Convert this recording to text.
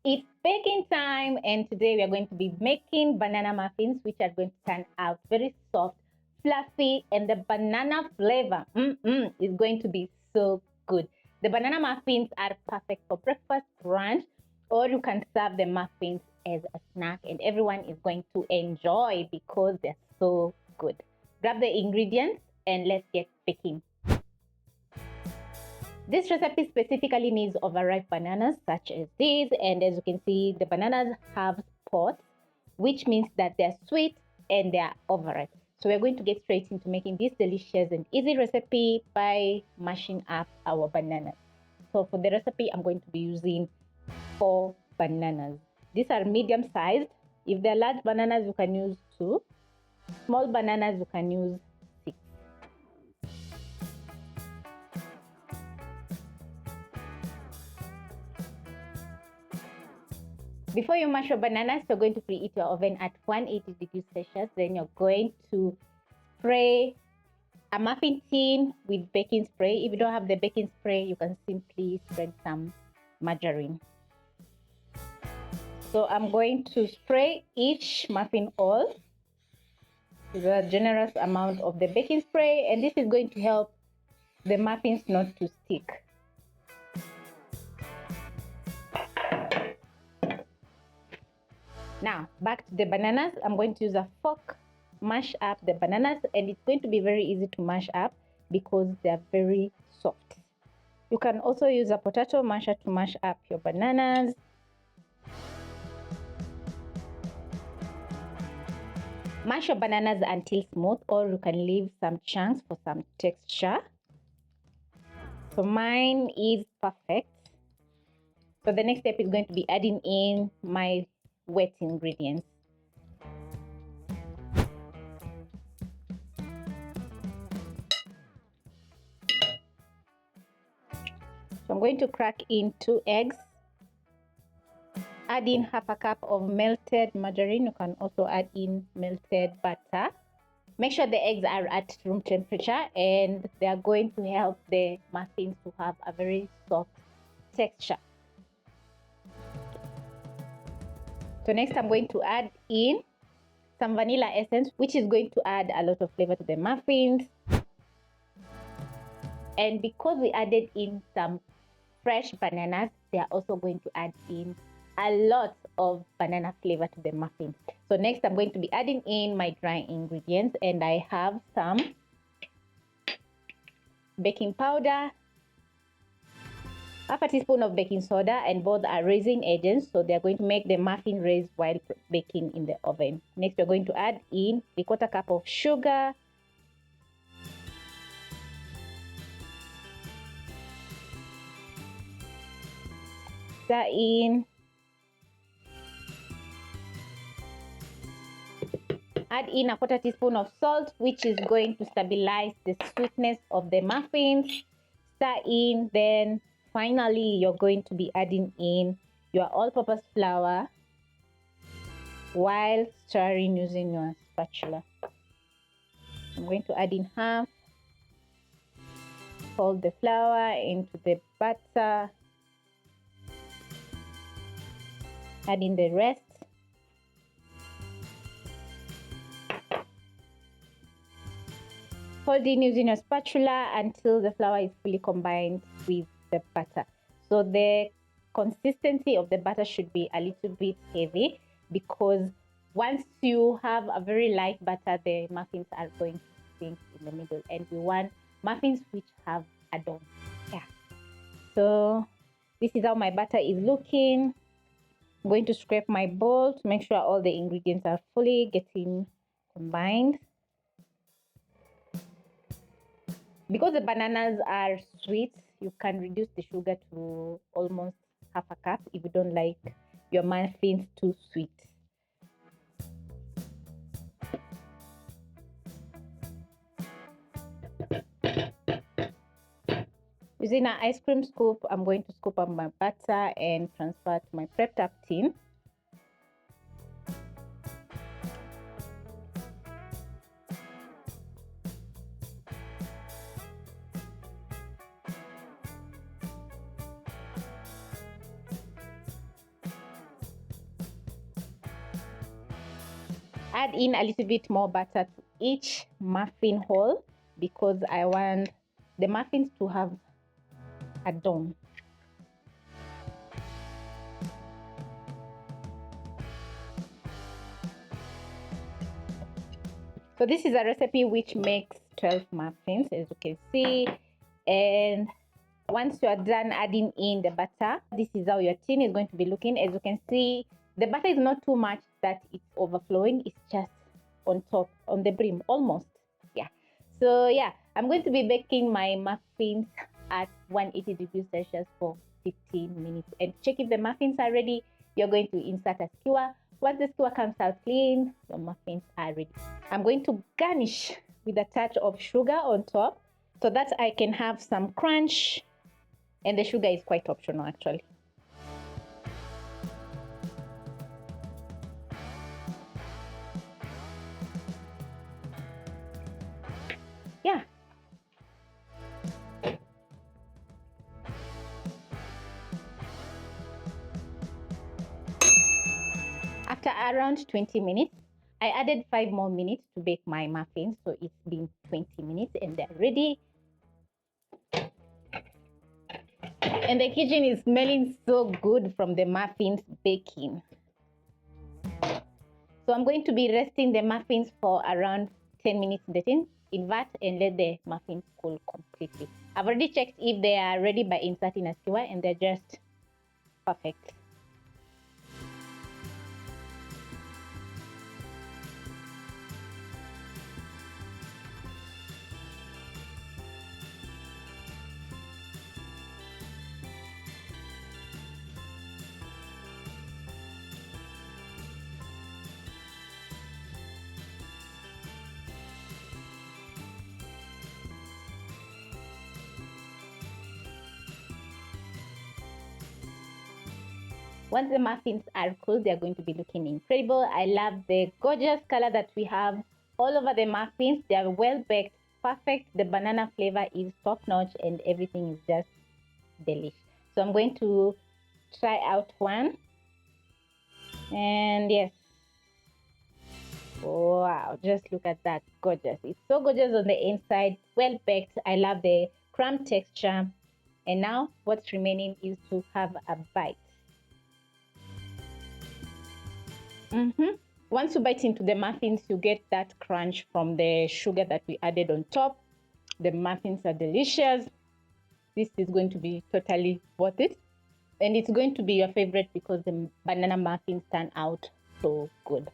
It's baking time, and today we are going to be making banana muffins, which are going to turn out very soft, fluffy, and the banana flavor is going to be so good. The banana muffins are perfect for breakfast, brunch, or you can serve the muffins as a snack, and everyone is going to enjoy because they're so good. Grab the ingredients and let's get baking. This recipe specifically needs overripe bananas such as these, and as you can see, the bananas have spots, which means that they're sweet and they're overripe. So we're going to get straight into making this delicious and easy recipe by mashing up our bananas. So for the recipe, I'm going to be using 4 bananas. These are medium sized. If they're large bananas, you can use 2. Small bananas, you can use 6. Before you mash your bananas, you're going to preheat your oven at 180 degrees Celsius. Then you're going to spray a muffin tin with baking spray. If you don't have the baking spray, you can simply spread some margarine. So I'm going to spray each muffin oil with a generous amount of the baking spray, and this is going to help the muffins not to stick. Now, back to the bananas. I'm going to use a fork, mash up the bananas, and it's going to be very easy to mash up because they're very soft. You can also use a potato masher to mash up your bananas. Mash your bananas until smooth, or you can leave some chunks for some texture. So mine is perfect. So the next step is going to be adding in my wet ingredients. So I'm going to crack in 2 eggs. Add in half a cup of melted margarine. You can also add in melted butter. Make sure the eggs are at room temperature, and they are going to help the muffins to have a very soft texture. So next I'm going to add in some vanilla essence, which is going to add a lot of flavor to the muffins. And because we added in some fresh bananas, they are also going to add in a lot of banana flavor to the muffins. So next I'm going to be adding in my dry ingredients, and I have some baking powder, half a teaspoon of baking soda, and both are raising agents, so they're going to make the muffin raise while baking in the oven. Next we're going to add in 1/4 cup of sugar, stir in, add in 1/4 teaspoon of salt, which is going to stabilize the sweetness of the muffins. Stir in, then finally you're going to be adding in your all-purpose flour while stirring using your spatula. I'm going to add in half, fold the flour into the batter, add in the rest. Hold in using your spatula until the flour is fully combined with the butter. So the consistency of the butter should be a little bit heavy, because once you have a very light butter, the muffins are going to sink in the middle, and we want muffins which have a dome. Yeah. So this is how my butter is looking. I'm going to scrape my bowl to make sure all the ingredients are fully getting combined. Because the bananas are sweet, you can reduce the sugar to almost half a cup if you don't like your muffins too sweet. Using an ice cream scoop, I'm going to scoop up my butter and transfer to my prepped up tin. add in a little bit more butter to each muffin hole because I want the muffins to have a dome. So this is a recipe which makes 12 muffins, as you can see. And once you are done adding in the butter, this is how your tin is going to be looking. As you can see, the butter is not too much that it's overflowing. It's just on top, on the brim, almost. Yeah. So yeah, I'm going to be baking my muffins at 180 degrees Celsius for 15 minutes. And check if the muffins are ready. You're going to insert a skewer. Once the skewer comes out clean, your muffins are ready. I'm going to garnish with a touch of sugar on top so that I can have some crunch. And the sugar is quite optional actually. Yeah. After around 20 minutes, I added 5 more minutes to bake my muffins. So it's been 20 minutes and they're ready. And the kitchen is smelling so good from the muffins baking. So I'm going to be resting the muffins for around 10 minutes in the tin. Invert and let the muffins cool completely. I've already checked if they are ready by inserting a skewer and they're just perfect. Once the muffins are cool, they're going to be looking incredible. I love the gorgeous color that we have all over the muffins. They are well baked, perfect. The banana flavor is top notch and everything is just delish. So I'm going to try out one. And yes. Wow, just look at that. Gorgeous. It's so gorgeous on the inside, well baked. I love the crumb texture. And now what's remaining is to have a bite. Once you bite into the muffins, you get that crunch from the sugar that we added on top. The muffins are delicious. This is going to be totally worth it. And it's going to be your favorite because the banana muffins turn out so good.